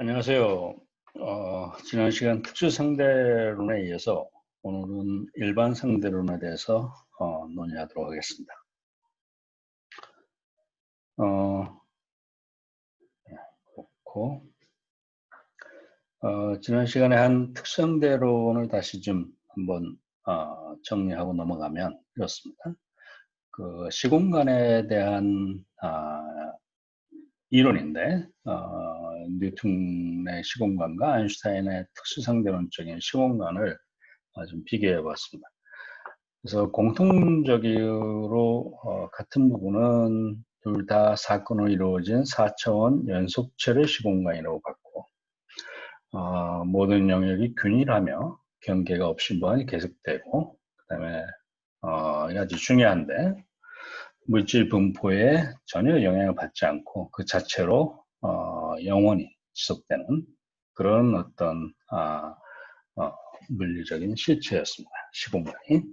안녕하세요. 지난 시간 특수 상대론에 이어서 오늘은 일반 상대론에 대해서 논의하도록 하겠습니다. 그렇고 지난 시간에 한 특수 상대론을 다시 좀 한번 정리하고 넘어가면 이렇습니다. 그 시공간에 대한 이론인데 뉴턴의 시공간과 아인슈타인의 특수상대론적인 시공간을 좀 비교해 봤습니다. 그래서 공통적으로 같은 부분은 둘 다 사건으로 이루어진 4차원 연속체를 시공간이라고 봤고 모든 영역이 균일하며 경계가 없이 무한히 계속되고 그 다음에 아주 중요한데 물질 분포에 전혀 영향을 받지 않고 그 자체로 영원히 지속되는 그런 어떤 물리적인 실체였습니다. 시공간이.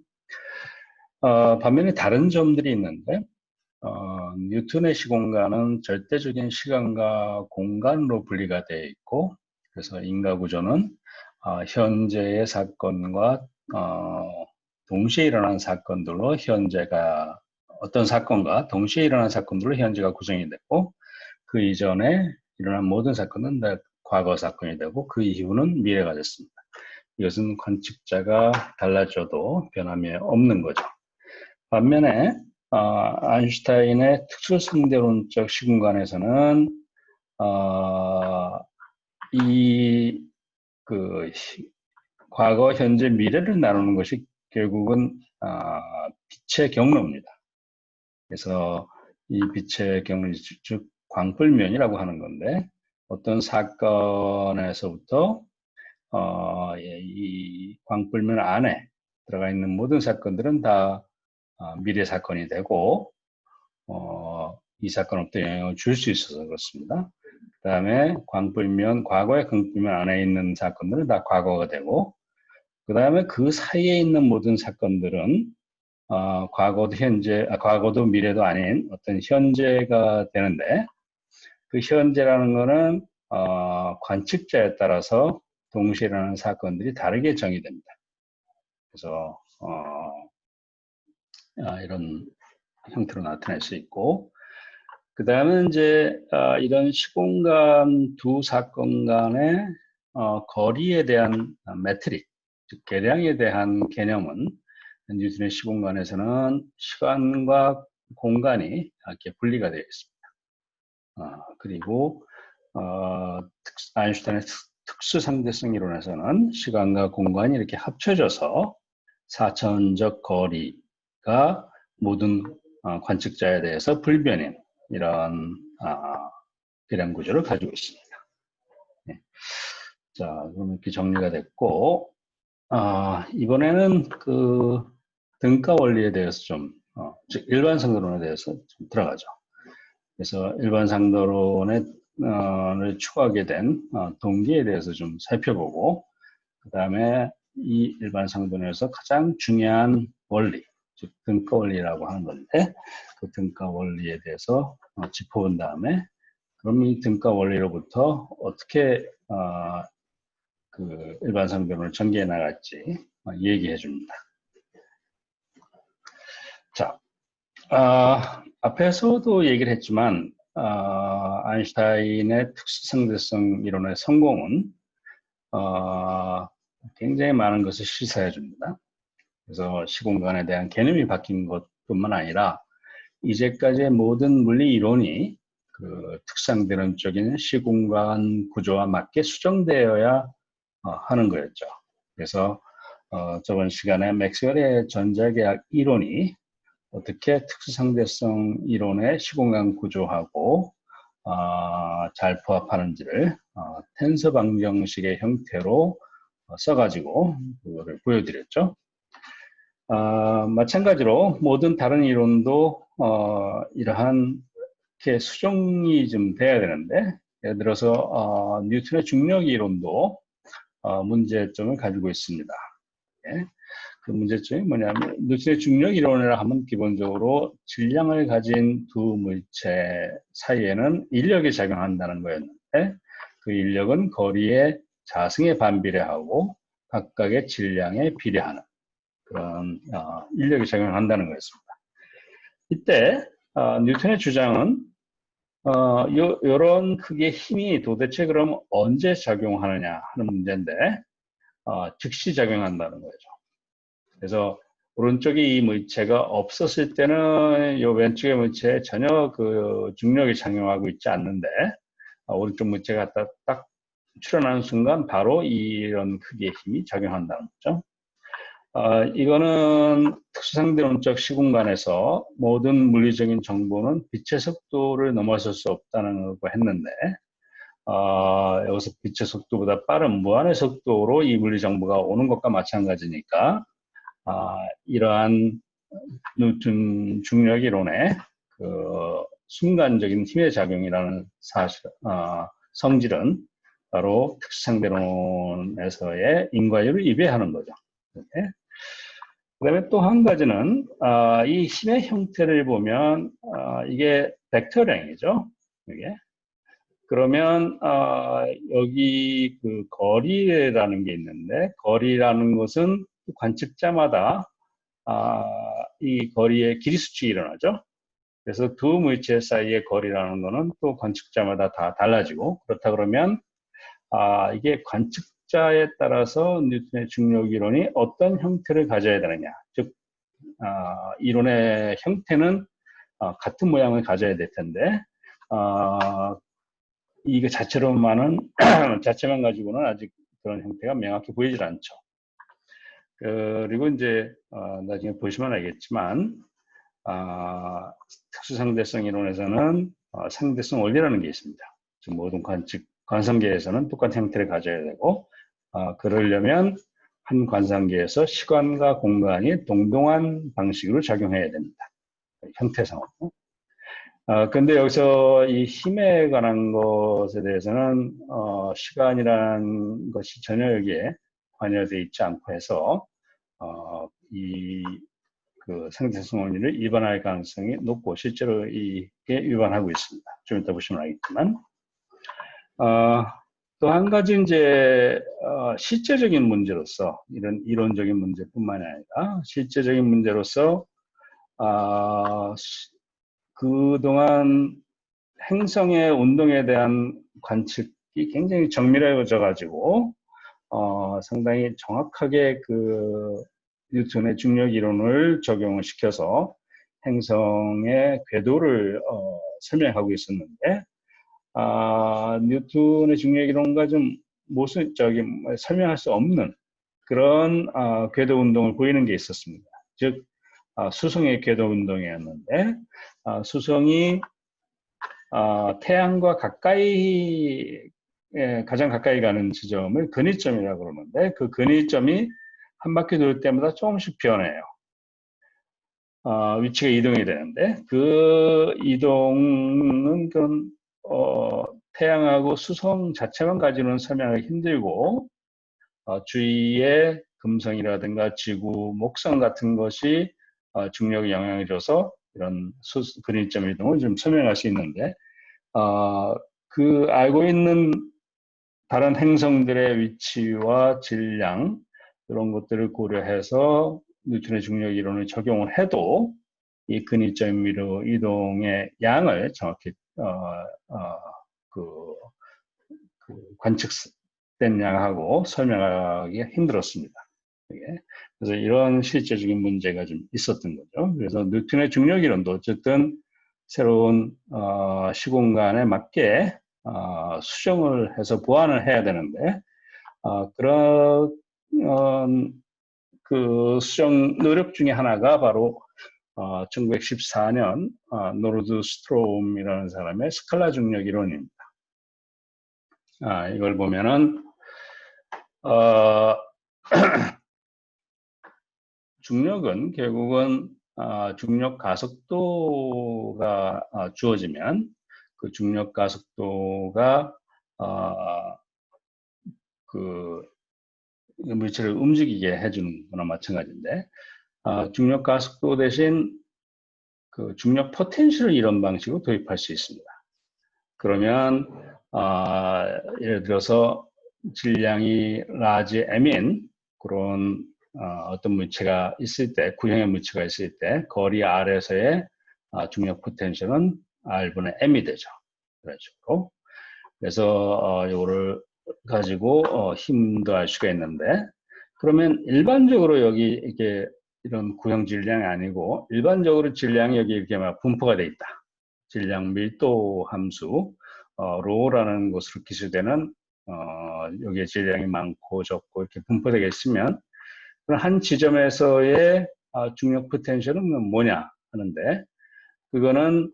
반면에 다른 점들이 있는데 뉴턴의 시공간은 절대적인 시간과 공간으로 분리가 되어 있고 그래서 인과구조는 현재의 사건과 동시에 일어난 사건들로 현재가 어떤 사건과 동시에 일어난 사건들로 현재가 구성이 되고 그 이전에 일어난 모든 사건은 다 과거 사건이 되고 그 이후는 미래가 됐습니다. 이것은 관측자가 달라져도 변함이 없는 거죠. 반면에 아인슈타인의 특수상대론적 시공간에서는 과거, 현재, 미래를 나누는 것이 결국은 빛의 경로입니다. 그래서 이 빛의 경로, 즉 광불면이라고 하는 건데 어떤 사건에서부터 이 광불면 안에 들어가 있는 모든 사건들은 다 미래 사건이 되고 이 사건부터 영향을 줄 수 있어서 그렇습니다. 그 다음에 광불면, 과거의 광불면 안에 있는 사건들은 다 과거가 되고 그 다음에 그 사이에 있는 모든 사건들은 과거도 미래도 아닌 어떤 현재가 되는데 그 현재라는 거는 관측자에 따라서 동시에 일어나는 사건들이 다르게 정의됩니다. 그래서 이런 형태로 나타낼 수 있고 그 다음에 이제 이런 시공간 두 사건 간의 거리에 대한 매트릭, 즉 계량에 대한 개념은 뉴턴의 시공간에서는 시간과 공간이 이렇게 분리가 되어 있습니다. 그리고 아인슈타인의 특수상대성 이론에서는 시간과 공간이 이렇게 합쳐져서 4차원적 거리가 모든 관측자에 대해서 불변인 이런 계량 구조를 가지고 있습니다. 네. 자, 그럼 이렇게 정리가 됐고 이번에는 그 등가 원리에 대해서 즉 일반상도론에 대해서 좀 들어가죠. 그래서 일반상도론에 추구하게 된 동기에 대해서 좀 살펴보고 그 다음에 이 일반상도론에서 가장 중요한 원리, 즉 등가 원리라고 하는 건데 그 등가 원리에 대해서 짚어본 다음에 그럼 이 등가 원리로부터 어떻게 그 일반상도론을 전개해 나갈지 얘기해 줍니다. 자, 앞에서도 얘기를 했지만 아인슈타인의 특수상대성 이론의 성공은 굉장히 많은 것을 시사해 줍니다. 그래서 시공간에 대한 개념이 바뀐 것뿐만 아니라 이제까지의 모든 물리 이론이 그 특상대론적인 시공간 구조와 맞게 수정되어야 하는 거였죠. 그래서 저번 시간에 맥스웰의 전자계학 이론이 어떻게 특수상대성 이론의 시공간 구조하고 잘 부합하는지를 텐서 방정식의 형태로 써가지고 그거를 보여드렸죠. 마찬가지로 모든 다른 이론도 이러한 이렇게 수정이 좀 돼야 되는데 예를 들어서 뉴턴의 중력 이론도 문제점을 가지고 있습니다. 예. 그 문제점이 뭐냐면 뉴턴의 중력 이론이라 하면 기본적으로 질량을 가진 두 물체 사이에는 인력이 작용한다는 거였는데 그 인력은 거리의 자승에 반비례하고 각각의 질량에 비례하는 그런 인력이 작용한다는 거였습니다. 이때 뉴턴의 주장은 이런 크기의 힘이 도대체 그럼 언제 작용하느냐 하는 문제인데 즉시 작용한다는 거죠. 그래서 오른쪽에 이 물체가 없었을 때는 이 왼쪽의 물체에 전혀 그 중력이 작용하고 있지 않는데 오른쪽 물체가 딱 출현하는 순간 바로 이런 크기의 힘이 작용한다는 거죠. 이거는 특수상대론적 시공간에서 모든 물리적인 정보는 빛의 속도를 넘어설 수 없다는 거 했는데 여기서 빛의 속도보다 빠른 무한의 속도로 이 물리 정보가 오는 것과 마찬가지니까 이러한 뉴턴 중력 이론의 그 순간적인 힘의 작용이라는 성질은 바로 특수상대론에서의 인과율을 위배하는 거죠. 네. 그다음에 또 한 가지는 이 힘의 형태를 보면 이게 벡터량이죠. 이게 그러면 여기 그 거리라는 게 있는데 거리라는 것은 관측자마다 이 거리의 길이 수칙이 일어나죠. 그래서 두 물체 사이의 거리라는 거는 또 관측자마다 다 달라지고 그렇다 그러면 이게 관측자에 따라서 뉴턴의 중력 이론이 어떤 형태를 가져야 되느냐. 즉 이론의 형태는 같은 모양을 가져야 될 텐데 이거 자체로만은 자체만 가지고는 아직 그런 형태가 명확히 보이질 않죠. 그리고 이제 나중에 보시면 알겠지만 특수상대성 이론에서는 상대성 원리라는 게 있습니다. 즉 모든 관성계에서는 똑같은 형태를 가져야 되고 그러려면 한 관상계에서 시간과 공간이 동등한 방식으로 작용해야 됩니다. 형태상으로. 근데 여기서 이 힘에 관한 것에 대해서는 시간이라는 것이 전혀 여기에 관여되어 있지 않고 해서 그 상대성 원리를 위반할 가능성이 높고 실제로 이게 위반하고 있습니다. 좀 이따 보시면 알겠지만 또 한 가지 이제 실제적인 문제로서 이런 이론적인 문제뿐만이 아니라 실제적인 문제로서 그동안 행성의 운동에 대한 관측이 굉장히 정밀해져 가지고 상당히 정확하게 그 뉴턴의 중력 이론을 적용을 시켜서 행성의 궤도를 설명하고 있었는데 뉴턴의 중력 이론과 좀 설명할 수 없는 그런 궤도 운동을 보이는 게 있었습니다. 즉 수성의 궤도 운동이었는데 수성이 태양과 가장 가까이 가는 지점을 근위점이라고 그러는데 그 근위점이 한 바퀴 돌 때마다 조금씩 변해요. 위치가 이동이 되는데 그 이동은 태양하고 수성 자체만 가지고는 설명하기 힘들고 주위에 금성이라든가 지구, 목성 같은 것이 중력에 영향을 줘서 이런 근위점 이동을 좀 설명할 수 있는데 그 알고 있는 다른 행성들의 위치와 질량 이런 것들을 고려해서 뉴턴의 중력 이론을 적용을 해도 이 근위점 위로 이동의 양을 정확히 관측된 양하고 설명하기 힘들었습니다. 그래서 이런 실제적인 문제가 좀 있었던 거죠. 그래서 뉴턴의 중력 이론도 어쨌든 새로운 시공간에 맞게 수정을 해서 보완을 해야 되는데 그런 그 수정 노력 중에 하나가 바로 1914년 노르드 스트롬이라는 사람의 스칼라 중력 이론입니다. 이걸 보면은 중력은 결국은 중력 가속도가 주어지면 그 중력 가속도가 그 물체를 움직이게 해주는 거나 마찬가지인데 중력 가속도 대신 그 중력 포텐셜을 이런 방식으로 도입할 수 있습니다. 그러면 예를 들어서 질량이 large m인 그런 어떤 물체가 있을 때, 구형의 물체가 있을 때 거리 R에서의 중력 포텐셜은 R분의 M이 되죠. 그런 식으로. 그래서 이거를 가지고 힘도 알 수가 있는데, 그러면 일반적으로 여기 이게 이런 구형 질량이 아니고 일반적으로 질량이 여기 이렇게 막 분포가 돼 있다. 질량 밀도 함수 로라는 것으로 기술되는 여기에 질량이 많고 적고 이렇게 분포되어 있으면 그럼 한 지점에서의 중력 포텐셜은 뭐냐 하는데, 그거는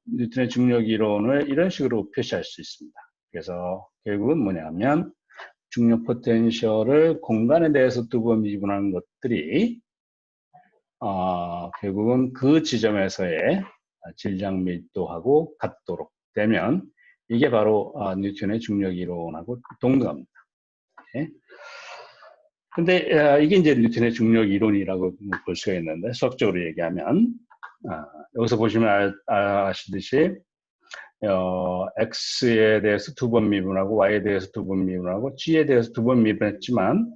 뉴턴의 중력 이론을 이런 식으로 표시할 수 있습니다. 그래서 결국은 뭐냐면 중력 포텐셜을 공간에 대해서 두 번 미분하는 것들이 결국은 그 지점에서의 질량 밀도하고 같도록 되면 이게 바로 뉴턴의 중력 이론하고 동등합니다. 네. 근데 이게 이제 뉴턴의 중력 이론이라고 볼 수가 있는데, 수학적으로 얘기하면 여기서 보시면 아시듯이 X에 대해서 두 번 미분하고 Y에 대해서 두 번 미분하고 G에 대해서 두 번 미분했지만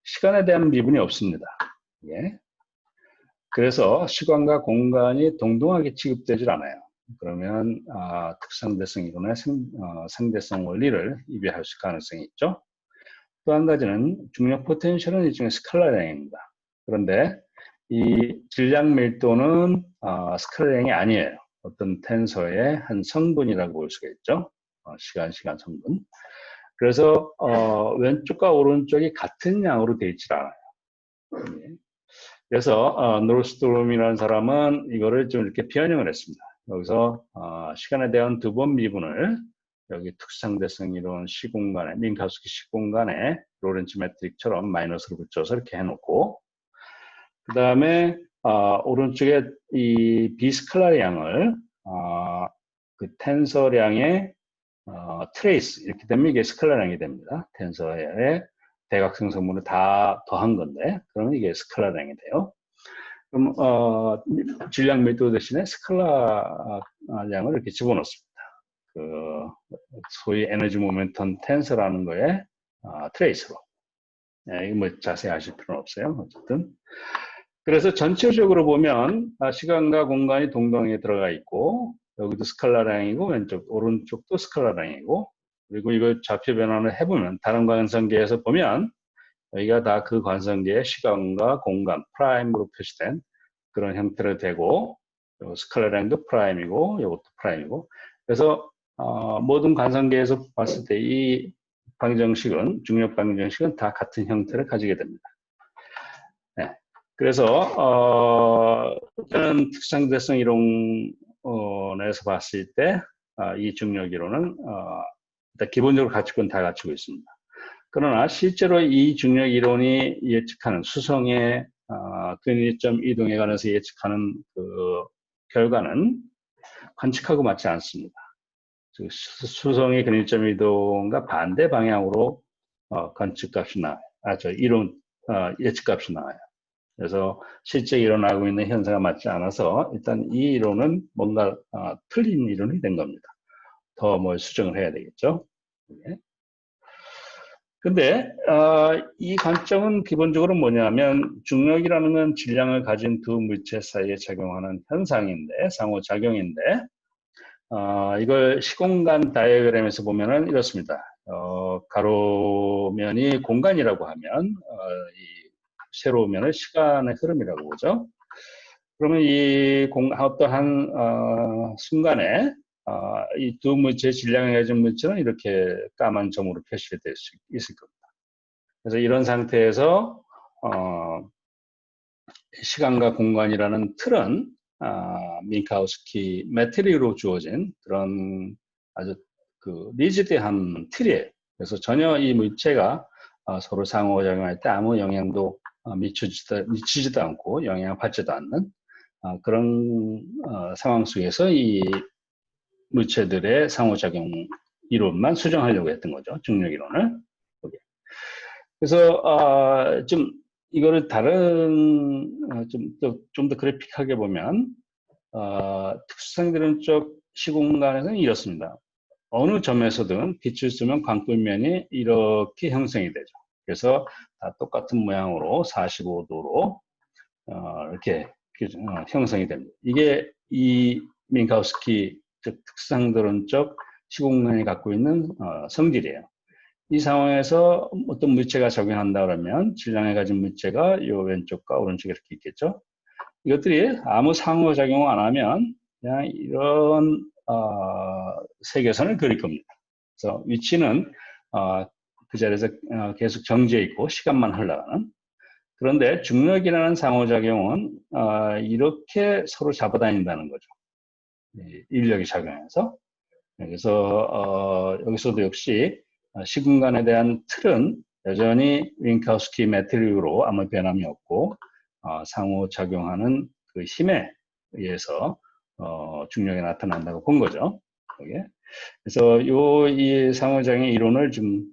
시간에 대한 미분이 없습니다. 예. 그래서 시간과 공간이 동등하게 취급되질 않아요. 그러면 특상대성 이론의 상대성 원리를 위배할 수 가능성이 있죠. 또 한 가지는 중력 포텐셜은 일종의 스칼라량입니다. 그런데 이 질량 밀도는 스칼라량이 아니에요. 어떤 텐서의 한 성분이라고 볼 수가 있죠. 시간 성분. 그래서 왼쪽과 오른쪽이 같은 양으로 되어 있지 않아요. 그래서 노르스트롬이라는 사람은 이거를 좀 이렇게 변형을 했습니다. 여기서 시간에 대한 두 번 미분을 여기 특상대성 이론 시공간에, 민카우스키 시공간에 로렌츠 매트릭처럼 마이너스로 붙여서 이렇게 해놓고, 그 다음에 오른쪽에 이 비스칼라량을 그 텐서량의 트레이스 이렇게 되면 이게 스칼라량이 됩니다. 텐서의 대각성 성분을 다 더한 건데, 그러면 이게 스칼라량이 돼요. 그럼 질량 밀도 대신에 스칼라량을 이렇게 집어넣습니다. 그 소위 에너지 모멘텀 텐서라는 거에 트레이스로. 이거 뭐 자세히 아실 필요는 없어요. 어쨌든. 그래서 전체적으로 보면 시간과 공간이 동등하게 들어가 있고, 여기도 스칼라량이고 왼쪽 오른쪽도 스칼라량이고, 그리고 이걸 좌표 변환을 해보면 다른 관성계에서 보면 여기가 다 그 관성계의 시간과 공간 프라임으로 표시된 그런 형태로 되고, 스칼라량도 프라임이고 이것도 프라임이고, 그래서 모든 관성계에서 봤을 때 이 방정식은, 중력 방정식은 다 같은 형태를 가지게 됩니다. 네. 그래서 저는 특상대성 이론에서 봤을 때 이 중력 이론은 일단 기본적으로 가치권 다 갖추고 있습니다. 그러나 실제로 이 중력 이론이 예측하는 수성의 근위점 이동에 관해서 예측하는 그 결과는 관측하고 맞지 않습니다. 즉 수성의 근위점 이동과 반대 방향으로 관측값이 나와요. 이론 예측값이 나와요. 그래서 실제 일어나고 있는 현상과 맞지 않아서 일단 이 이론은 뭔가 틀린 이론이 된 겁니다. 더 뭘 수정을 해야 되겠죠. 네. 근데 이 관점은 기본적으로 뭐냐면, 중력이라는 건 질량을 가진 두 물체 사이에 작용하는 현상인데, 상호작용인데, 이걸 시공간 다이어그램에서 보면은 이렇습니다. 가로면이 공간이라고 하면 이 세로면을 시간의 흐름이라고 보죠. 그러면 이 어떠한 순간에 이 두 물체의 질량을 가진 물체는 이렇게 까만 점으로 표시될 수 있을 겁니다. 그래서 이런 상태에서 시간과 공간이라는 틀은 민카우스키 매트릭으로 주어진 그런 아주 그 리지드한 틀이에요. 그래서 전혀 이 물체가 서로 상호작용할 때 아무 영향도 미치지도 않고 영향을 받지도 않는 그런 상황 속에서 이 물체들의 상호작용 이론만 수정하려고 했던 거죠. 중력 이론을. 그래서 좀 이거를 다른 좀 더 그래픽하게 보면 특수상대론적 시공간에서는 이렇습니다. 어느 점에서든 빛을 쏘면 광불면이 이렇게 형성이 되죠. 그래서 다 똑같은 모양으로 45도로 이렇게 형성이 됩니다. 이게 이 민카우스키 특수상대론적 시공간이 갖고 있는 성질이에요. 이 상황에서 어떤 물체가 적용한다 그러면 질량에 가진 물체가 이 왼쪽과 오른쪽에 이렇게 있겠죠. 이것들이 아무 상호작용 안 하면 그냥 이런 세계선을 그릴 겁니다. 그래서 위치는 그 자리에서 계속 정지해 있고 시간만 흘러가는. 그런데 중력이라는 상호작용은 이렇게 서로 잡아다닌다는 거죠. 인력이 작용해서. 그래서 여기서도 역시 시공간에 대한 틀은 여전히 윙카우스키 매트릭으로 아무 변함이 없고 상호작용하는 그 힘에 의해서 중력이 나타난다고 본 거죠. 여기에. 그래서 이 상호작용의 이론을 좀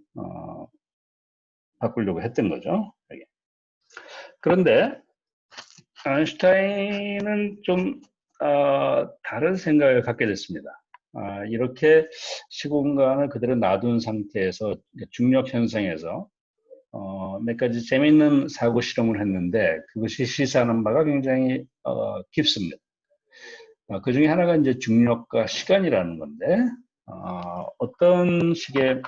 바꾸려고 했던 거죠. 여기. 그런데 아인슈타인은 좀 다른 생각을 갖게 됐습니다. 이렇게 시공간을 그대로 놔둔 상태에서 중력 현상에서 몇 가지 재미있는 사고 실험을 했는데 그것이 시사하는 바가 굉장히 깊습니다. 그 중에 하나가 이제 중력과 시간이라는 건데 어떤 식의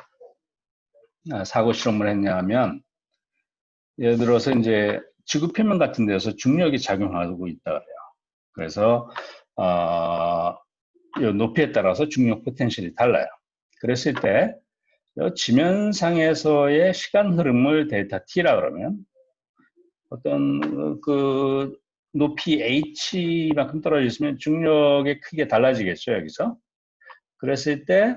사고 실험을 했냐면 예를 들어서 이제 지구 표면 같은 데서 중력이 작용하고 있다 그래요. 그래서 이 높이에 따라서 중력 포텐셜이 달라요. 그랬을 때 지면상에서의 시간 흐름을 델타 t라 그러면 어떤 그 높이 h만큼 떨어져 있으면 중력의 크게 달라지겠죠, 여기서. 그랬을 때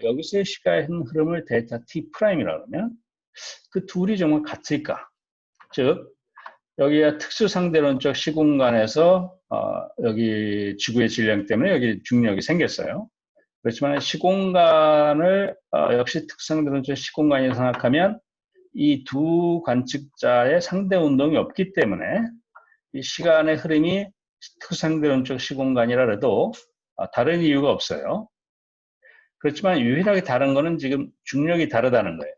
여기서의 시간 흐름을 델타 t 프라임이라 그러면 그 둘이 정말 같을까? 즉 여기가 특수상대론적 시공간에서 여기 지구의 질량 때문에 여기 중력이 생겼어요. 그렇지만 시공간을 역시 특수상대론적 시공간이라고 생각하면 이 두 관측자의 상대 운동이 없기 때문에 이 시간의 흐름이 특수상대론적 시공간이라 해도 다른 이유가 없어요. 그렇지만 유일하게 다른 거는 지금 중력이 다르다는 거예요.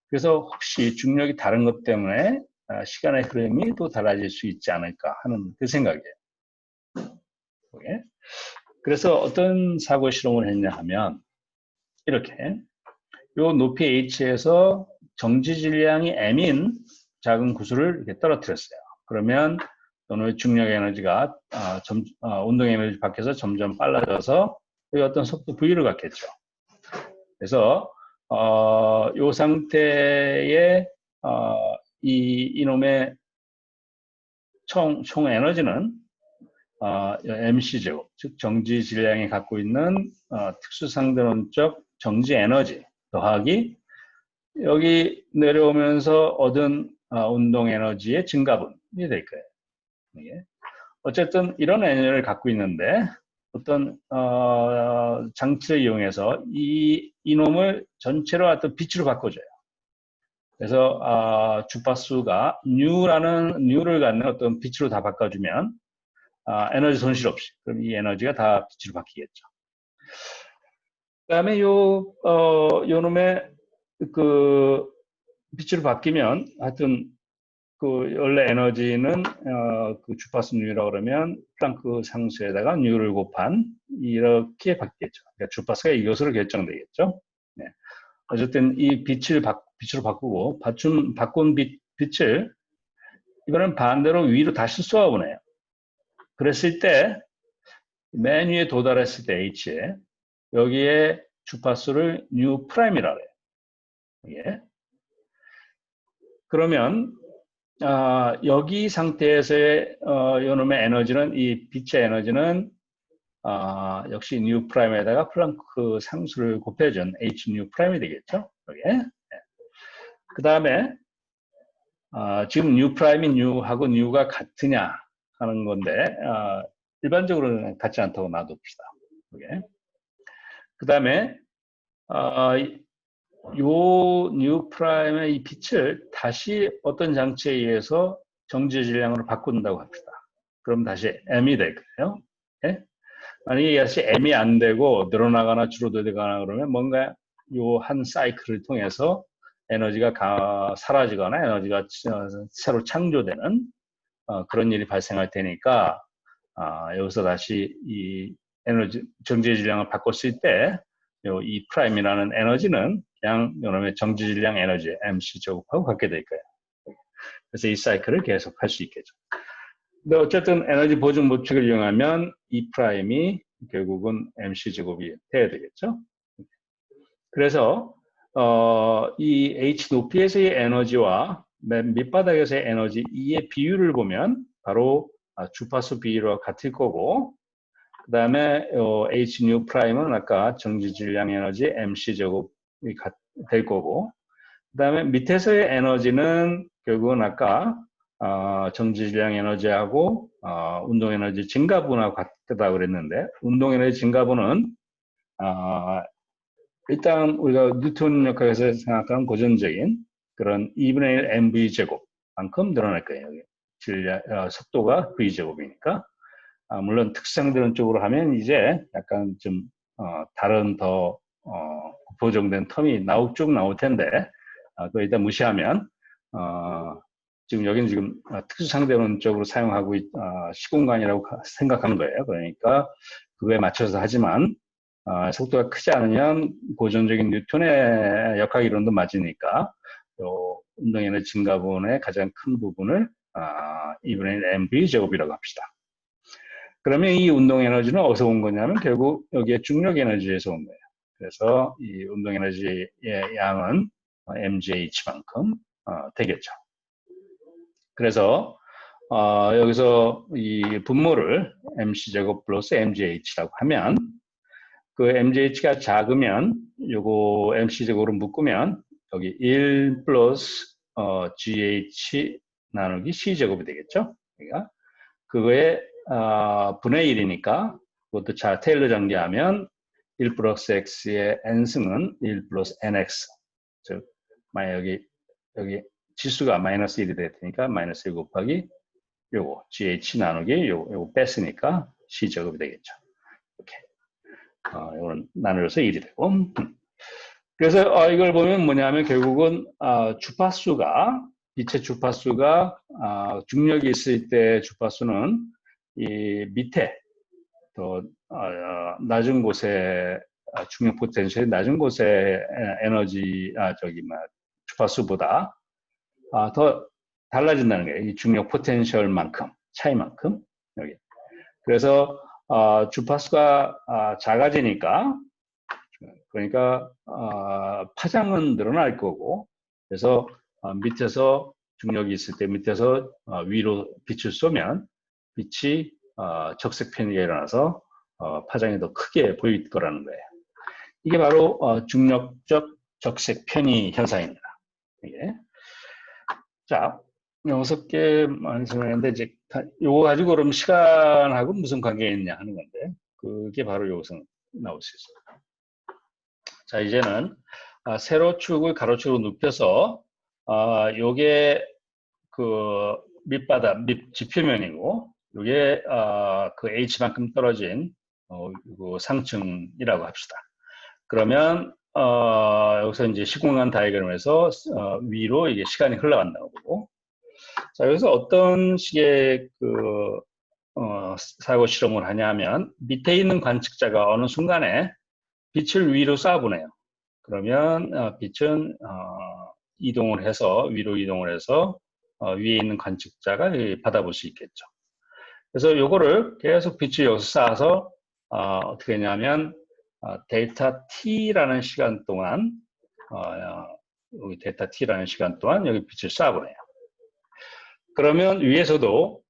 그래서 혹시 중력이 다른 것 때문에 시간의 흐름이 또 달라질 수 있지 않을까 하는 그 생각이에요. 그래서 어떤 사고 실험을 했냐 하면 이렇게 요 높이 h에서 정지 질량이 m인 작은 구슬을 이렇게 떨어뜨렸어요. 그러면 오늘 중력 에너지가 운동 에너지 밖에서 점점 빨라져서 여기 어떤 속도 v를 갖겠죠. 그래서 이 상태의 이놈의 총 에너지는 mc제곱, 즉 정지 질량이 갖고 있는 특수상대론적 정지 에너지 더하기 여기 내려오면서 얻은 운동 에너지의 증가분이 될 거예요. 예. 어쨌든 이런 에너지를 갖고 있는데 어떤 장치를 이용해서 이놈을 전체로 어떤 빛으로 바꿔줘요. 그래서 주파수가 뉴를 갖는 어떤 빛으로 다 바꿔주면 에너지 손실 없이 그럼 이 에너지가 다 빛으로 바뀌겠죠. 그다음에 요 놈의 그 빛으로 바뀌면 하여튼 그 원래 에너지는 그 주파수 뉴라고 그러면 플랑크 상수에다가 뉴를 곱한 이렇게 바뀌겠죠. 그러니까 주파수가 이것으로 결정되겠죠. 네. 어쨌든 이 빛으로 바꾸고 바꾼 빛을 이거는 반대로 위로 다시 쏘아보내요. 그랬을 때 맨 위에 도달했을 때 h에 여기에 주파수를 뉴 프라임이라고 해요. 예. 그러면 여기 상태에서의 요놈의 에너지는 이 빛의 에너지는 역시 뉴 프라임에다가 플랑크 상수를 곱해준 h 뉴 프라임이 되겠죠. 여기에. 네. 그 다음에 지금 뉴 프라임이 뉴하고 뉴가 같으냐 하는 건데 일반적으로는 같지 않다고 놔둡시다. 그 다음에 요 뉴 프라임의 이 빛을 다시 어떤 장치에 의해서 정지 질량으로 바꾼다고 합시다. 그럼 다시 m이 될 거예요. 네? 만약에 이것이 M이 안 되고 늘어나거나 줄어들거나 그러면 뭔가 요 한 사이클을 통해서 에너지가 사라지거나 에너지가 새로 창조되는 그런 일이 발생할 테니까 여기서 다시 이 에너지 정지 질량을 바꿨을 때 이 프라임이라는 에너지는 그냥 이놈의 정지 질량 에너지 MC 제곱하고 같게 될 거예요. 그래서 이 사이클을 계속 할 수 있겠죠. 근데 어쨌든 에너지 보존 법칙을 이용하면 이 프라임이 결국은 MC 제곱이 돼야 되겠죠. 그래서 이 H 높이에서의 에너지와 밑바닥에서의 에너지 E의 비율을 보면 바로 주파수 비율과 같을 거고, 그 다음에 H 뉴 프라임은 아까 정지 질량 에너지 MC 제곱이 될 거고, 그 다음에 밑에서의 에너지는 결국은 아까 정지 질량 에너지하고 운동 에너지 증가분하고 같다고 그랬는데, 운동 에너지 증가분은 일단 우리가 뉴턴 역학에서 생각하는 고전적인 그런 2분의 1 mv 제곱만큼 늘어날 거예요. 속도가 v 제곱이니까. 물론 특성되는 쪽으로 하면 이제 약간 좀 다른 더 보정된 텀이 쭉 나올 텐데 그거 일단 무시하면 지금 여기는 지금 특수상대론 쪽으로 사용하고 시공간이라고 생각하는 거예요. 그러니까 그거에 맞춰서 하지만 속도가 크지 않으면 고전적인 뉴턴의 역학 이론도 맞으니까 운동에너지 증가분의 가장 큰 부분을 2분의 1 mv 제곱이라고 합시다. 그러면 이 운동 에너지는 어디서 온 거냐면 결국 여기에 중력 에너지에서 온 거예요. 그래서 이 운동 에너지의 양은 mgh만큼 되겠죠. 그래서 여기서 이 분모를 mc제곱 플러스 mgh라고 하면 그 mgh가 작으면 요거 mc제곱으로 묶으면 여기 1 플러스 gh 나누기 c제곱이 되겠죠. 그러니까 그거에 분의 1이니까 그것도 테일러 전개하면 1 플러스 x의 n승은 1 플러스 nx 즉 여기 지수가 마이너스 1이 될 테니까 마이너스 1 곱하기 요거 gh 나누기 요거 뺐으니까 c제곱이 되겠죠. 이렇게 이거는 나누어서 1이 되고 그래서 이걸 보면 뭐냐면 결국은 주파수가 빛의 주파수가 중력이 있을 때 주파수는 이 밑에 더 낮은 곳에 중력 포텐셜이 낮은 곳에 에너지 주파수보다 더 달라진다는 거예요. 이 중력 포텐셜만큼 차이만큼 여기. 그래서 주파수가 작아지니까 그러니까 파장은 늘어날 거고 그래서 밑에서 중력이 있을 때 밑에서 위로 빛을 쏘면 빛이 적색 편이가 일어나서 파장이 더 크게 보일 거라는 거예요. 이게 바로 중력적 적색 편의 현상입니다. 이게. 자, 6개 말씀했는데 이제 요거 가지고 그럼 시간하고 무슨 관계가 있냐 하는 건데 그게 바로 여기서 나올 수 있습니다. 자, 이제는 세로축을 가로축으로 눕혀서 요게 그 밑바닥, 지표면이고 요게 그 H만큼 떨어진 그 상층이라고 합시다. 그러면 여기서 이제 시공간 다이그램에서 위로 이게 시간이 흘러간다고 보고 자, 여기서 어떤 식의 그 사고 실험을 하냐면 밑에 있는 관측자가 어느 순간에 빛을 위로 쏴보내요. 그러면 빛은 이동을 해서 위로 이동을 해서 위에 있는 관측자가 받아볼 수 있겠죠. 그래서 요거를 계속 빛을 여기서 쏴서 어떻게 했냐면 델타 t라는 시간 동안 여기 델타 t라는 시간 동안 여기 빛을 쏴보내요. 그러면 위에서도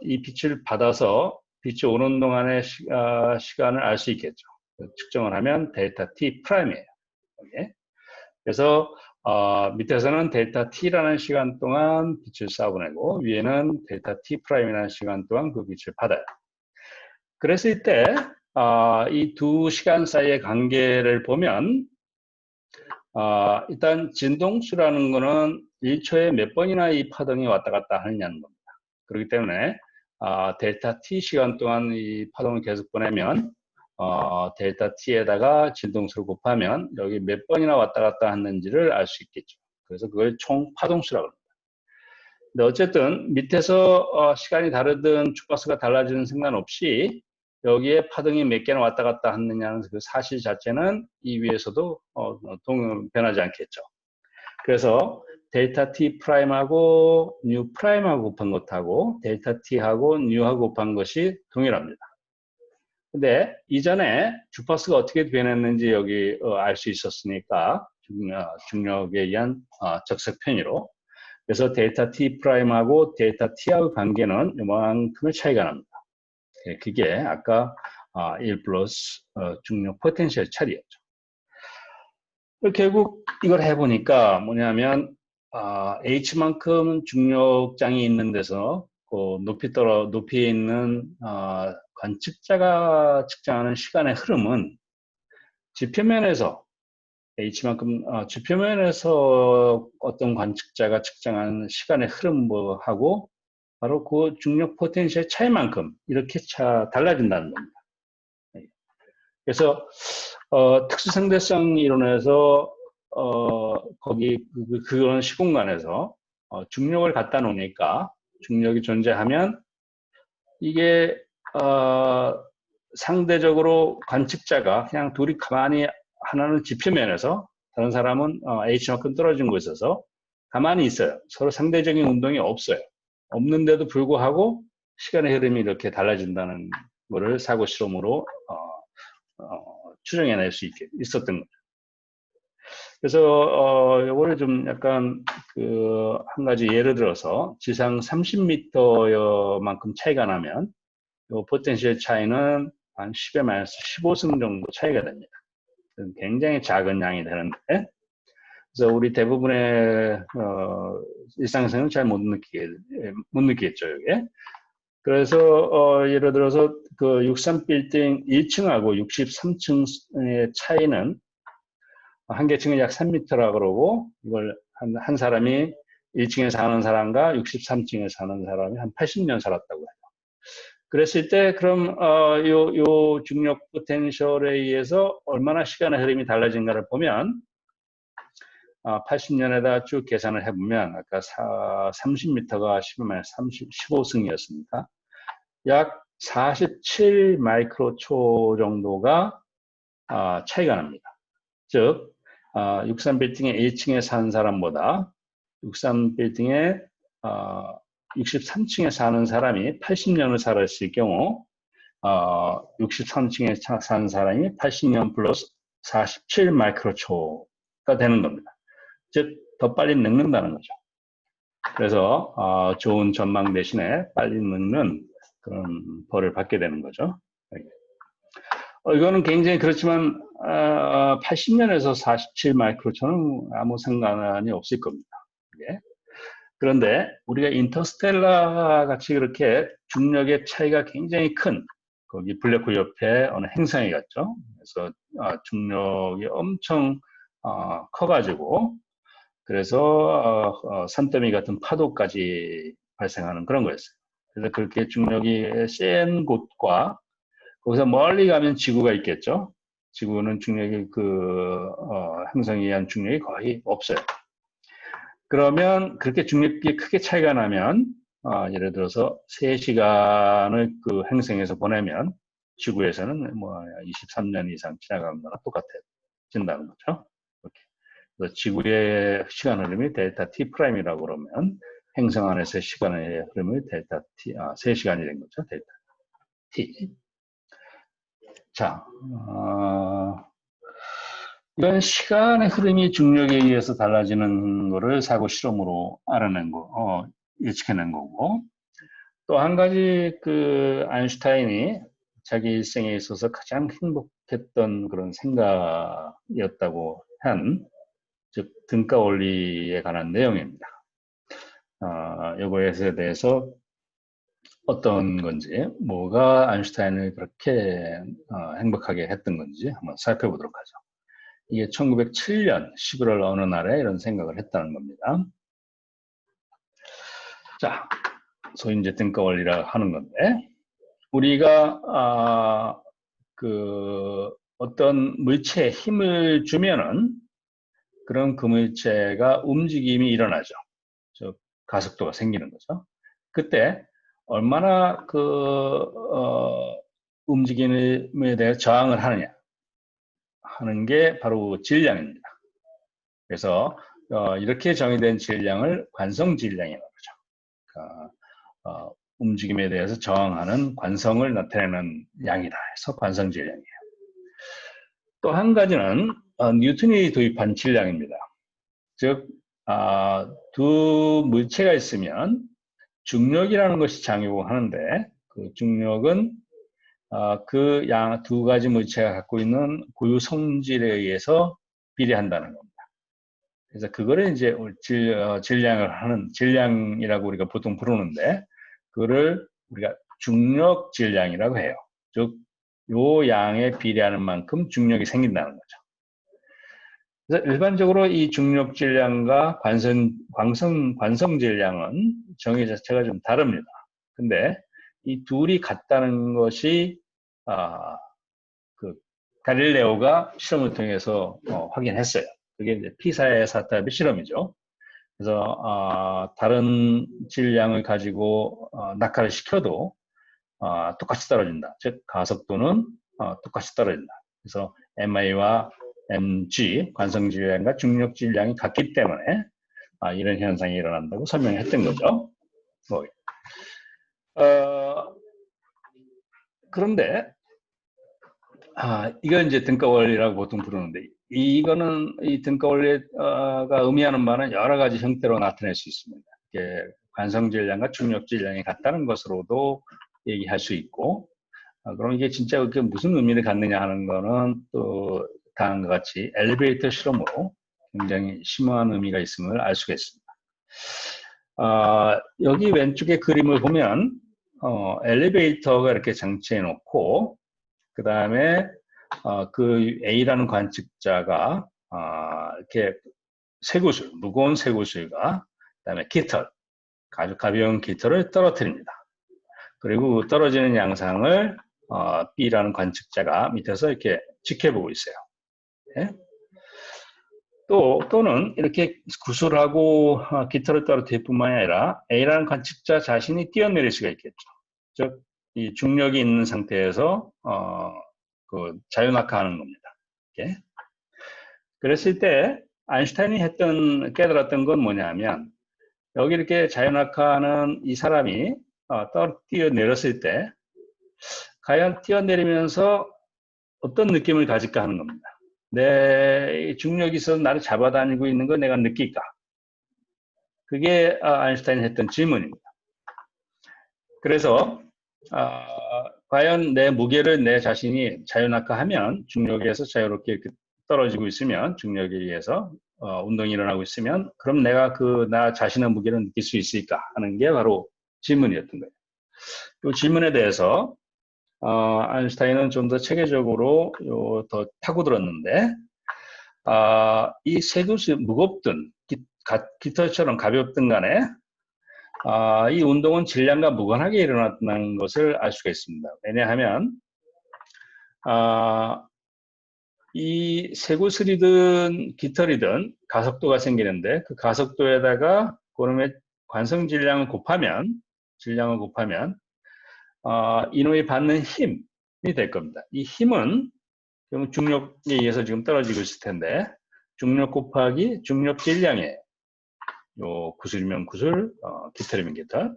이 빛을 받아서 빛이 오는 동안의 시간을 알 수 있겠죠. 측정을 하면 델타 t 프라임이에요. 여기. 그래서 밑에서는 델타 t라는 시간 동안 빛을 쏴보내고 위에는 델타 t 프라임이라는 시간 동안 그 빛을 받아요. 그랬을 때 이 두 시간 사이의 관계를 보면 일단 진동수라는 거는 1초에 몇 번이나 이 파동이 왔다 갔다 하느냐는 겁니다. 그렇기 때문에 델타 t 시간 동안 이 파동을 계속 보내면 델타 t에다가 진동수를 곱하면 여기 몇 번이나 왔다 갔다 했는지를 알 수 있겠죠. 그래서 그걸 총 파동수라고 합니다. 근데 어쨌든 밑에서 시간이 다르든 주파수가 달라지는 상관없이 여기에 파동이 몇 개나 왔다 갔다 하느냐는 그 사실 자체는 이 위에서도 변하지 않겠죠. 그래서 델타 t 프라임하고 뉴 프라임하고 곱한 것하고 델타 t하고 뉴하고 곱한 것이 동일합니다. 근데 이전에 주파수가 어떻게 변했는지 여기 알 수 있었으니까 중력에 의한 적색 편의로. 그래서 델타 t 프라임하고 델타 t하고 관계는 이만큼의 차이가 납니다. 그게 아까 1 플러스 중력 포텐셜 차이였죠. 결국 이걸 해보니까 뭐냐면 H만큼 중력장이 있는 데서 그 높이에 있는 관측자가 측정하는 시간의 흐름은 지표면에서 H만큼 지표면에서 어떤 관측자가 측정하는 시간의 흐름하고 바로 그 중력 포텐셜 차이만큼 이렇게 달라진다는 겁니다. 그래서 특수상대성 이론에서 거기 그런 시공간에서 중력을 갖다 놓으니까 중력이 존재하면 이게 상대적으로 관측자가 그냥 둘이 가만히 하나는 지표면에서 다른 사람은 H만큼 떨어진 곳에서 가만히 있어요. 서로 상대적인 운동이 없어요. 없는데도 불구하고 시간의 흐름이 이렇게 달라진다는 것을 사고 실험으로 추정해낼 수 있었던 거죠. 그래서 이거를 좀 약간 한 가지 예를 들어서 지상 30m만큼 차이가 나면 이 포텐셜 차이는 한 10의 마이너스 15승 정도 차이가 됩니다. 굉장히 작은 양이 되는데, 그래서 우리 대부분의 일상에서는 잘 못 느끼겠죠, 이게. 그래서 예를 들어서 그 63빌딩 1층하고 63층의 차이는 한 개층은 약 3m라 그러고 이걸 한 사람이 1층에 사는 사람과 63층에 사는 사람이 한 80년 살았다고 해요. 그랬을 때 그럼 요 중력 포텐셜에 의해서 얼마나 시간의 흐름이 달라진가를 보면 80년에다 쭉 계산을 해보면 아까 30m가 15승이었으니까 약 47 마이크로초 정도가 차이가 납니다. 즉 63빌딩의 1층에 사는 사람보다 63빌딩의 63층에 사는 사람이 80년을 살았을 경우 63층에 사는 사람이 80년 플러스 47 마이크로초가 되는 겁니다. 즉 더 빨리 늙는다는 거죠. 그래서 좋은 전망 대신에 빨리 늙는 그런 벌을 받게 되는 거죠. 이거는 굉장히 그렇지만 80년에서 47 마이크로초는 아무 상관이 없을 겁니다. 예. 그런데 우리가 인터스텔라 같이 그렇게 중력의 차이가 굉장히 큰 거기 블랙홀 옆에 어느 행성에 갔죠. 그래서 중력이 엄청 커가지고 그래서 산더미 같은 파도까지 발생하는 그런 거였어요. 그래서 그렇게 중력이 센 곳과 거기서 멀리 가면 지구가 있겠죠. 지구는 중력이 행성에 의한 중력이 거의 없어요. 그러면 그렇게 중력이 크게 차이가 나면 예를 들어서 3시간을 그 행성에서 보내면 지구에서는 뭐 23년 이상 지나가는 거랑 똑같아진다는 거죠. 이렇게. 그래서 지구의 시간 흐름이 델타 t 프라임이라고 그러면 행성 안에서의 시간의 흐름이 델타 t 3시간이 된 거죠. 델타 t. 자, 이런 시간의 흐름이 중력에 의해서 달라지는 거를 사고 실험으로 알아낸 예측해낸 거고, 또 한 가지 아인슈타인이 자기 일생에 있어서 가장 행복했던 그런 생각이었다고 한, 즉, 등가 원리에 관한 내용입니다. 이거에 대해서 어떤 건지, 뭐가 아인슈타인을 그렇게 행복하게 했던 건지 한번 살펴보도록 하죠. 이게 1907년 11월 어느 날에 이런 생각을 했다는 겁니다. 자, 소위 이제 등가 원리라 하는 건데, 우리가 어떤 물체에 힘을 주면은 그런 그 물체가 움직임이 일어나죠. 즉 가속도가 생기는 거죠. 그때 얼마나 움직임에 대해 저항을 하느냐 하는 게 바로 질량입니다. 그래서 이렇게 정의된 질량을 관성 질량이라고 하죠. 그러니까, 움직임에 대해서 저항하는 관성을 나타내는 양이다 해서 관성 질량이에요. 또 한 가지는 뉴턴이 도입한 질량입니다. 즉, 두 물체가 있으면 중력이라는 것이 작용하는데 그 중력은 그 양 두 가지 물체가 갖고 있는 고유 성질에 의해서 비례한다는 겁니다. 그래서 그거를 이제 질량을 하는 질량이라고 우리가 보통 부르는데 그거를 우리가 중력 질량이라고 해요. 즉, 요 양에 비례하는 만큼 중력이 생긴다는 거죠. 그래서 일반적으로 이 중력 질량과 관성 질량은 정의 자체가 좀 다릅니다. 근데 이 둘이 같다는 것이 갈릴레오가 실험을 통해서 확인했어요. 그게 이제 피사의 사탑의 실험이죠. 그래서 다른 질량을 가지고 낙하를 시켜도 똑같이 떨어진다. 즉 가속도는 똑같이 떨어진다. 그래서 MI와 mg 관성 질량과 중력 질량이 같기 때문에 이런 현상이 일어난다고 설명했던 거죠. 그런데 이건 이제 등가 원리라고 보통 부르는데 이거는 이 등가 원리가 의미하는 바는 여러 가지 형태로 나타낼 수 있습니다. 관성 질량과 중력 질량이 같다는 것으로도 얘기할 수 있고 그럼 이게 진짜 무슨 의미를 갖느냐 하는 거는 또 다음과 같이 엘리베이터 실험으로 굉장히 심오한 의미가 있음을 알 수가 있습니다. 여기 왼쪽에 그림을 보면 엘리베이터가 이렇게 장치해 놓고 그 다음에 그 A라는 관측자가 이렇게 쇠구슬, 무거운 쇠구슬과 그다음에 깃털, 아주 가벼운 깃털을 떨어뜨립니다. 그리고 떨어지는 양상을 B라는 관측자가 밑에서 이렇게 지켜보고 있어요. 네? 또는 이렇게 구슬하고 깃털을 떨어뜨릴 뿐만 아니라 A라는 관측자 자신이 뛰어내릴 수가 있겠죠. 즉, 이 중력이 있는 상태에서 자유낙하하는 겁니다. 이렇게. 그랬을 때 아인슈타인이 깨달았던 건 뭐냐면 여기 이렇게 자유낙하하는 이 사람이 뛰어내렸을 때 과연 뛰어내리면서 어떤 느낌을 가질까 하는 겁니다. 내 중력이 있어서 나를 잡아다니고 있는 걸 내가 느낄까? 그게 아인슈타인이 했던 질문입니다. 그래서 과연 내 무게를 내 자신이 자유낙하하면 중력에서 자유롭게 떨어지고 있으면 중력에 의해서 운동이 일어나고 있으면 그럼 내가 나 자신의 무게를 느낄 수 있을까 하는 게 바로 질문이었던 거예요. 이 질문에 대해서 아인슈타인은 좀 더 체계적으로 더 파고들었는데 이 쇠구슬 무겁든 깃털처럼 가볍든 간에 이 운동은 질량과 무관하게 일어났다는 것을 알 수가 있습니다. 왜냐하면 이 쇠구슬이든 깃털이든 가속도가 생기는데 그 가속도에다가 그놈의 관성 질량을 곱하면 이놈이 받는 힘이 될 겁니다. 이 힘은 중력에 의해서 지금 떨어지고 있을 텐데 중력 곱하기 중력 질량이에요. 요 구슬이면 구슬, 깃털이면 깃털.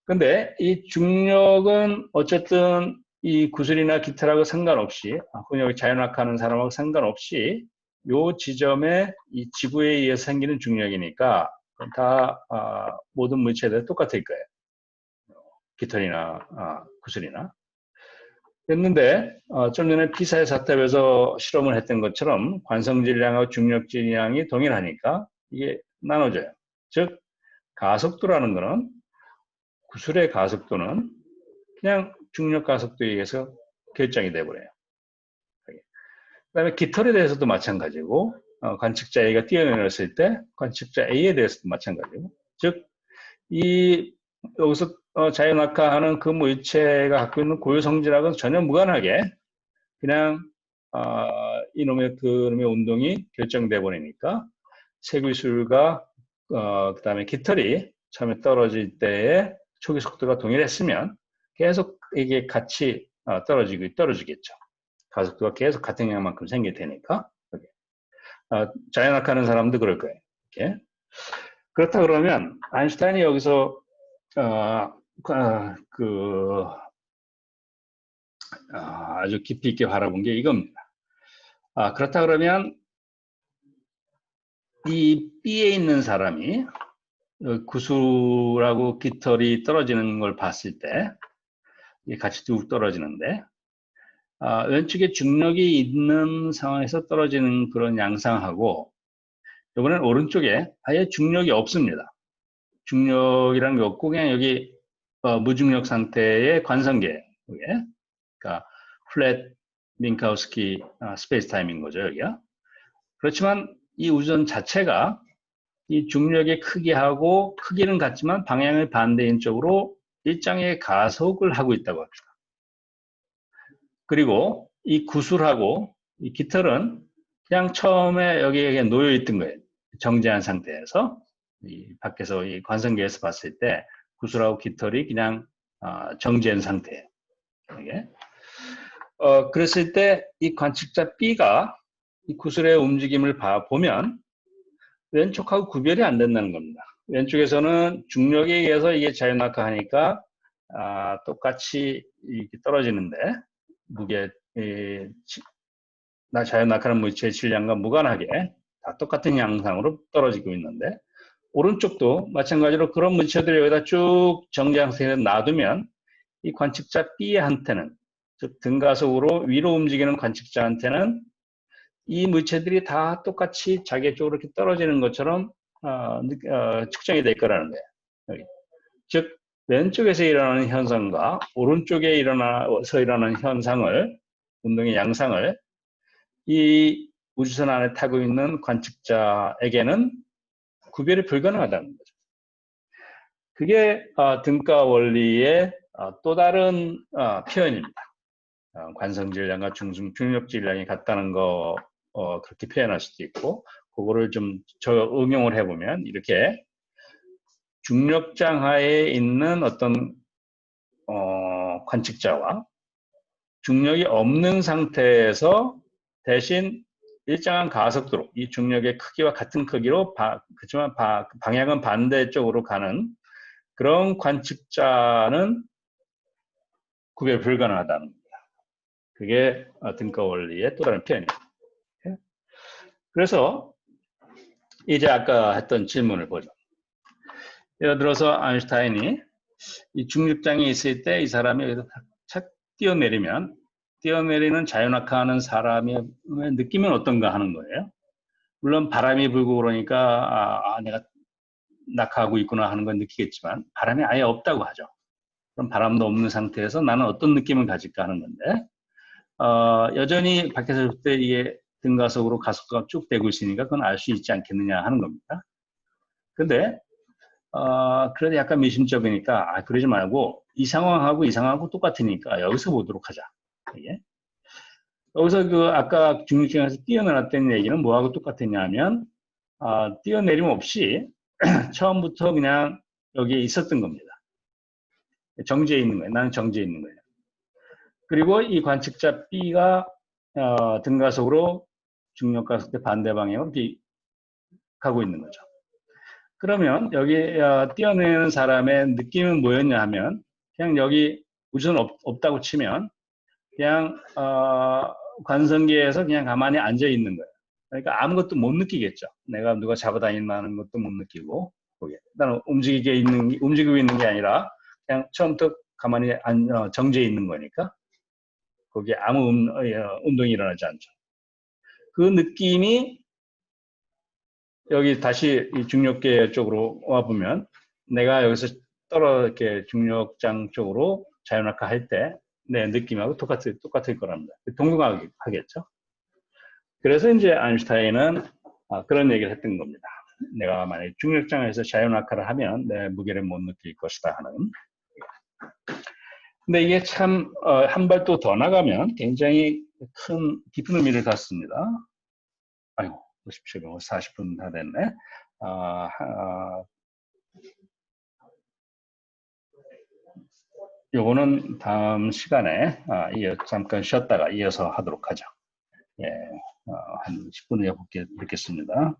근데 이 중력은 어쨌든 이 구슬이나 깃털하고 상관없이 혹은 자연낙하하는 사람하고 상관없이 요 지점에 이 지구에 의해서 생기는 중력이니까 다 모든 물체들 똑같을 거예요. 깃털이나 구슬이나. 그랬는데 좀 전에 피사의 사탑에서 실험을 했던 것처럼 관성 질량하고 중력 질량이 동일하니까 이게 나눠져요. 즉 가속도라는 거는 구슬의 가속도는 그냥 중력 가속도에 의해서 결정이 돼버려요. 그 다음에 깃털에 대해서도 마찬가지고 관측자 A가 뛰어내렸을 때 관측자 A에 대해서도 마찬가지고 즉 이 여기서 자연낙하하는 그 물체가 갖고 있는 고유 성질하고는 전혀 무관하게 그냥 이놈의 그놈의 운동이 결정돼 버리니까 세기술과 그다음에 깃털이 처음에 떨어질 때의 초기 속도가 동일했으면 계속 이게 같이 떨어지겠죠. 가속도가 계속 같은 양만큼 생길 테니까. 자연낙하하는 사람도 그럴 거예요. 이렇게. 그렇다 그러면 아인슈타인이 여기서 아주 깊이 있게 바라본 게 이겁니다. 그렇다 그러면 이 B에 있는 사람이 구슬하고 깃털이 떨어지는 걸 봤을 때 같이 뚝 떨어지는데 왼쪽에 중력이 있는 상황에서 떨어지는 그런 양상하고 이번엔 오른쪽에 아예 중력이 없습니다. 중력이라는 게 없고 그냥 여기 무중력 상태의 관성계, 그러니까 플랫 민카우스키 스페이스 타임인 거죠, 여기가. 그렇지만 이 우주선 자체가 이 중력의 크기하고 크기는 같지만 방향의 반대인 쪽으로 일정의 가속을 하고 있다고 합니다. 그리고 이 구슬하고 이 깃털은 그냥 처음에 여기에 놓여 있던 거예요. 정지한 상태에서 이 밖에서 이 관성계에서 봤을 때 구슬하고 깃털이 그냥 정지한 상태예요. 이게. 그랬을 때 이 관측자 B가 이 구슬의 움직임을 보면 왼쪽하고 구별이 안 된다는 겁니다. 왼쪽에서는 중력에 의해서 이게 자연낙하하니까 똑같이 이렇게 떨어지는데 무게 자연낙하는 물체의 질량과 무관하게 다 똑같은 양상으로 떨어지고 있는데 오른쪽도 마찬가지로 그런 물체들을 여기다 쭉 정지한 상태에 놔두면 이 관측자 B한테는 즉 등가속으로 위로 움직이는 관측자한테는 이 물체들이 다 똑같이 자기 쪽으로 이렇게 떨어지는 것처럼 측정이 될 거라는 거예요. 여기. 즉 왼쪽에서 일어나는 현상과 오른쪽에 일어나서 일어나는 현상을 운동의 양상을 이 우주선 안에 타고 있는 관측자에게는 구별이 불가능하다는 거죠. 그게 등가 원리의 또 다른 표현입니다. 관성 질량과 중력 질량이 같다는 거 그렇게 표현할 수도 있고 그거를 좀 응용을 해보면 이렇게 중력장 하에 있는 어떤 관측자와 중력이 없는 상태에서 대신 일정한 가속도로 이 중력의 크기와 같은 크기로 그렇지만 방향은 반대쪽으로 가는 그런 관측자는 구별 불가능하다는 겁니다. 그게 등가 원리의 또 다른 표현입니다. 그래서 이제 아까 했던 질문을 보죠. 예를 들어서 아인슈타인이 이 중력장에 있을 때 이 사람이 여기서 착 뛰어내리는 자연낙하하는 사람의 느낌은 어떤가 하는 거예요. 물론 바람이 불고 그러니까 내가 낙하하고 있구나 하는 건 느끼겠지만 바람이 아예 없다고 하죠. 그럼 바람도 없는 상태에서 나는 어떤 느낌을 가질까 하는 건데 여전히 밖에서 볼 때 이게 등가속으로 가속도가 쭉 되고 있으니까 그건 알 수 있지 않겠느냐 하는 겁니다. 근데 그래도 약간 미심쩍으니까 그러지 말고 이 상황하고 똑같으니까 여기서 보도록 하자. 이게. 여기서 그 아까 중력장에서 뛰어내렸다는 얘기는 뭐하고 똑같았냐면 뛰어내림 없이 처음부터 그냥 여기에 있었던 겁니다. 정지해 있는 거예요. 나는 정지해 있는 거예요. 그리고 이 관측자 B가 등가속으로 중력가속도 반대 방향으로 가고 있는 거죠. 그러면 여기 뛰어내는 사람의 느낌은 뭐였냐 하면 그냥 여기 우주선 없다고 치면 그냥 관성계에서 그냥 가만히 앉아 있는 거예요. 그러니까 아무것도 못 느끼겠죠. 내가 누가 잡아다닌다는 것도 못 느끼고 나는 움직이고 있는 게 아니라 그냥 처음부터 가만히 정지해 있는 거니까 거기에 아무 운동이 일어나지 않죠. 그 느낌이 여기 다시 이 중력계 쪽으로 와보면 내가 여기서 이렇게 중력장 쪽으로 자연낙하 할 때 내 느낌하고 똑같을 거랍니다. 동등하겠죠. 그래서 이제 아인슈타인은 그런 얘기를 했던 겁니다. 내가 만약에 중력장에서 자연낙하를 하면 내 무게를 못 느낄 것이다 하는. 근데 이게 참 한 발 또 더 나가면 굉장히 큰 깊은 의미를 갖습니다. 아이고, 보십시오. 40분 다 됐네. 요거는 다음 시간에 잠깐 쉬었다가 이어서 하도록 하죠. 예, 한 10분 후에 뵙겠습니다.